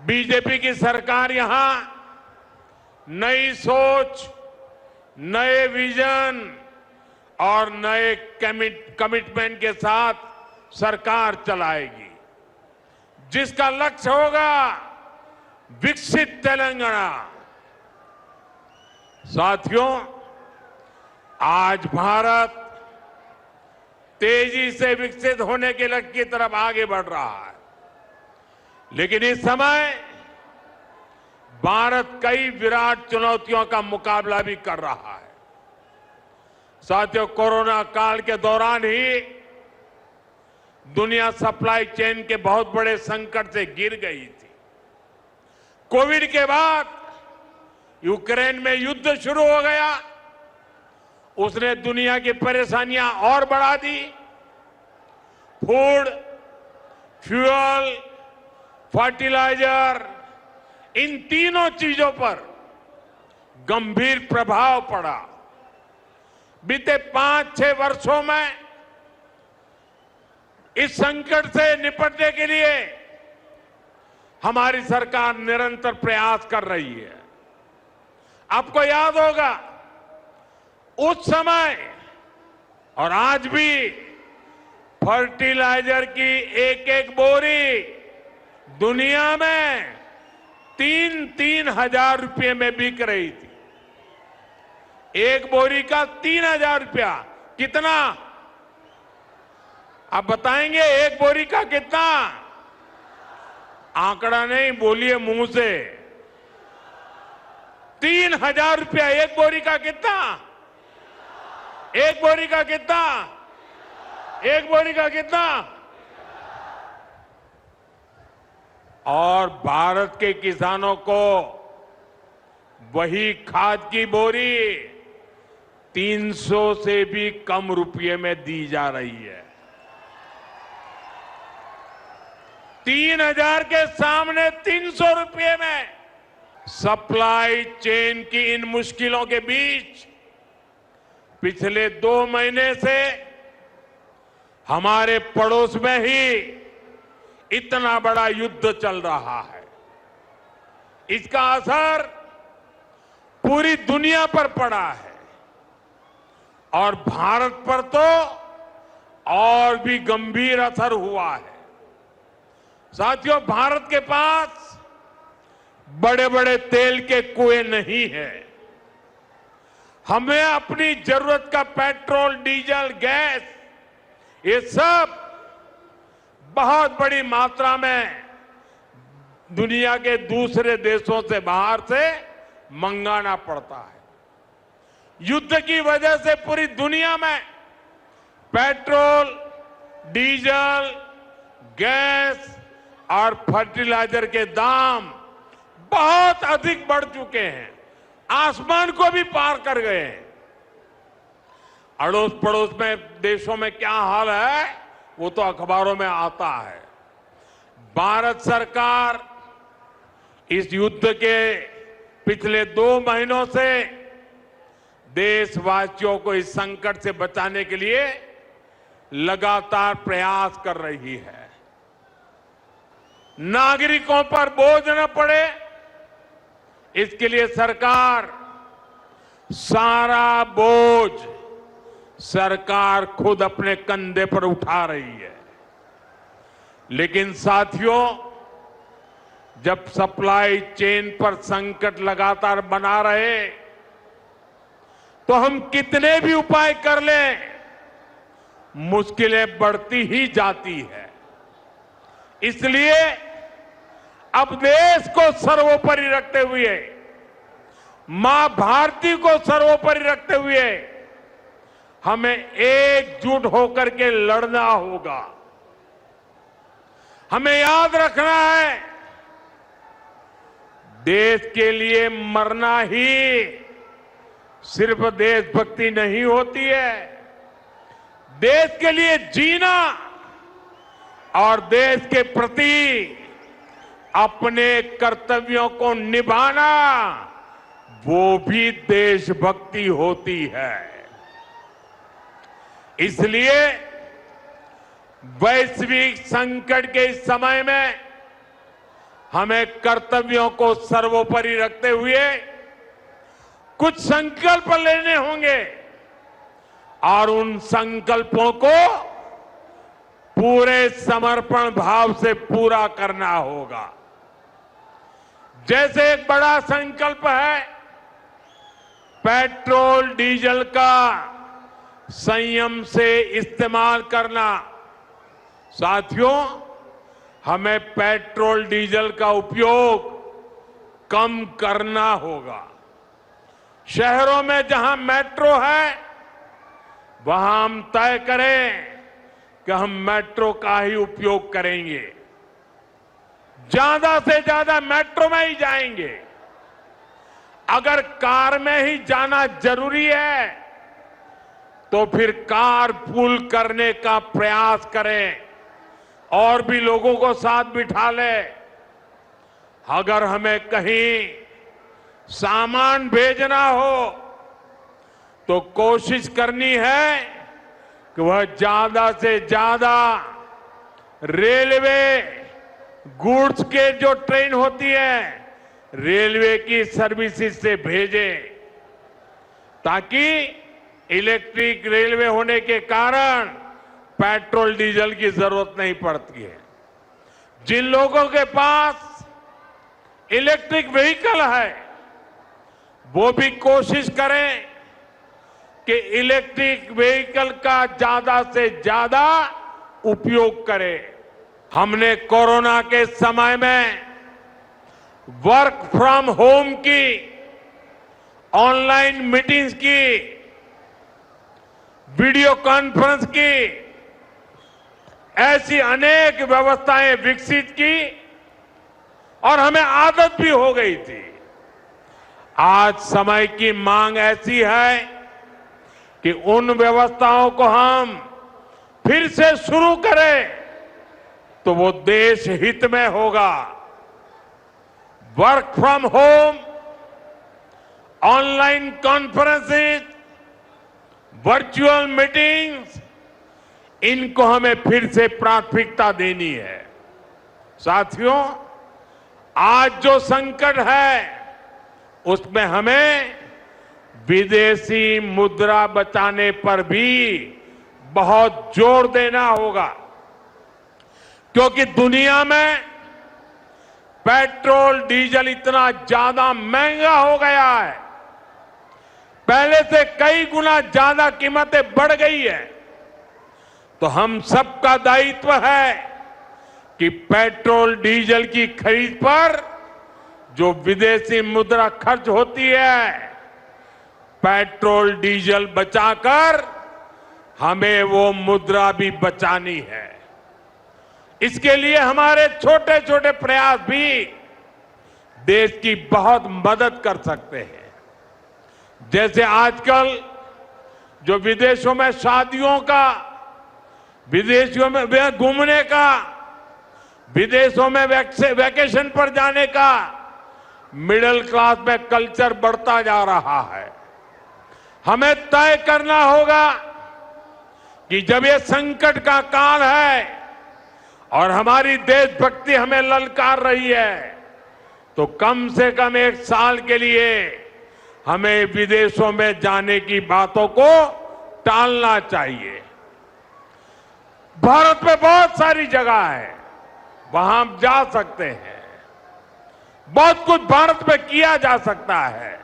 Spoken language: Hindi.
बीजेपी की सरकार यहां नई सोच, नए विजन और नए कमिटमेंट के साथ सरकार चलाएगी, जिसका लक्ष्य होगा विकसित तेलंगाना। साथियों, आज भारत तेजी से विकसित होने के लक्ष्य की तरफ आगे बढ़ रहा है, लेकिन इस समय भारत कई विराट चुनौतियों का मुकाबला भी कर रहा है। साथियों, कोरोना काल के दौरान ही दुनिया सप्लाई चेन के बहुत बड़े संकट से गिर गई थी। कोविड के बाद यूक्रेन में युद्ध शुरू हो गया, उसने दुनिया की परेशानियां और बढ़ा दी। फूड, फ्यूल, फर्टिलाइजर, इन तीनों चीजों पर गंभीर प्रभाव पड़ा। बीते 5-6 वर्षों में इस संकट से निपटने के लिए हमारी सरकार निरंतर प्रयास कर रही है। आपको याद होगा, उस समय और आज भी फर्टिलाइजर की एक बोरी दुनिया में 3-3 हजार रुपये में बिक रही थी। एक बोरी का 3,000 रुपया। कितना? आप बताएंगे एक बोरी का कितना? आंकड़ा नहीं, बोलिए मुंह से। 3,000 रुपया एक बोरी का। कितना? एक बोरी का कितना? एक बोरी का कितना? और भारत के किसानों को वही खाद की बोरी 300 से भी कम रुपये में दी जा रही है। 3,000 के सामने 300 रुपये में। सप्लाई चेन की इन मुश्किलों के बीच पिछले 2 महीने से हमारे पड़ोस में ही इतना बड़ा युद्ध चल रहा है। इसका असर पूरी दुनिया पर पड़ा है और भारत पर तो और भी गंभीर असर हुआ है। साथियों, भारत के पास बड़े बड़े तेल के कुएं नहीं है। हमें अपनी जरूरत का पेट्रोल, डीजल, गैस, ये सब बहुत बड़ी मात्रा में दुनिया के दूसरे देशों से, बाहर से मंगाना पड़ता है। युद्ध की वजह से पूरी दुनिया में पेट्रोल, डीजल, गैस और फर्टिलाइजर के दाम बहुत अधिक बढ़ चुके हैं, आसमान को भी पार कर गए हैं। अड़ोस पड़ोस में देशों में क्या हाल है वो तो अखबारों में आता है। भारत सरकार इस युद्ध के पिछले 2 महीनों से देशवासियों को इस संकट से बचाने के लिए लगातार प्रयास कर रही है। नागरिकों पर बोझ न पड़े, इसके लिए सरकार सारा बोझ सरकार खुद अपने कंधे पर उठा रही है। लेकिन साथियों, जब सप्लाई चेन पर संकट लगातार बना रहे तो हम कितने भी उपाय कर लें, मुश्किलें बढ़ती ही जाती है। इसलिए अब देश को सर्वोपरि रखते हुए, मां भारती को सर्वोपरि रखते हुए हमें एकजुट होकर के लड़ना होगा। हमें याद रखना है, देश के लिए मरना ही सिर्फ देशभक्ति नहीं होती है। देश के लिए जीना और देश के प्रति अपने कर्तव्यों को निभाना, वो भी देशभक्ति होती है। इसलिए वैश्विक संकट के इस समय में हमें कर्तव्यों को सर्वोपरि रखते हुए कुछ संकल्प लेने होंगे और उन संकल्पों को पूरे समर्पण भाव से पूरा करना होगा। जैसे एक बड़ा संकल्प है पेट्रोल डीजल का संयम से इस्तेमाल करना। साथियों, हमें पेट्रोल डीजल का उपयोग कम करना होगा। शहरों में जहां मेट्रो है वहां हम तय करें कि हम मेट्रो का ही उपयोग करेंगे, ज्यादा से ज्यादा मेट्रो में ही जाएंगे। अगर कार में ही जाना जरूरी है तो फिर कार पूल करने का प्रयास करें और भी लोगों को साथ बिठा ले। अगर हमें कहीं सामान भेजना हो तो कोशिश करनी है कि वह ज्यादा से ज्यादा रेलवे गुड्स के जो ट्रेन होती है रेलवे की सर्विसेज से भेजे, ताकि इलेक्ट्रिक रेलवे होने के कारण पेट्रोल डीजल की जरूरत नहीं पड़ती है। जिन लोगों के पास इलेक्ट्रिक व्हीकल है वो भी कोशिश करें कि इलेक्ट्रिक व्हीकल का ज्यादा से ज्यादा उपयोग करें। हमने कोरोना के समय में वर्क फ्रॉम होम की, ऑनलाइन मीटिंग्स की, वीडियो कॉन्फ्रेंस की, ऐसी अनेक व्यवस्थाएं विकसित की और हमें आदत भी हो गई थी। आज समय की मांग ऐसी है कि उन व्यवस्थाओं को हम फिर से शुरू करें तो वो देश हित में होगा। Work from home, online conferences, virtual meetings, इनको हमें फिर से प्राथमिकता देनी है। साथियों, आज जो संकट है उसमें हमें विदेशी मुद्रा बचाने पर भी बहुत जोर देना होगा, क्योंकि दुनिया में पेट्रोल डीजल इतना ज्यादा महंगा हो गया है, पहले से कई गुना ज्यादा कीमतें बढ़ गई है। तो हम सबका दायित्व है कि पेट्रोल डीजल की खरीद पर जो विदेशी मुद्रा खर्च होती है, पेट्रोल डीजल बचाकर हमें वो मुद्रा भी बचानी है। इसके लिए हमारे छोटे छोटे प्रयास भी देश की बहुत मदद कर सकते हैं। जैसे आजकल जो विदेशों में शादियों का, विदेशों में घूमने का, विदेशों में वैकेशन पर जाने का मिडिल क्लास में कल्चर बढ़ता जा रहा है। हमें तय करना होगा कि जब ये संकट का काल है और हमारी देशभक्ति हमें ललकार रही है तो कम से कम 1 साल के लिए हमें विदेशों में जाने की बातों को टालना चाहिए। भारत में बहुत सारी जगह है, वहां हम जा सकते हैं, बहुत कुछ भारत में किया जा सकता है।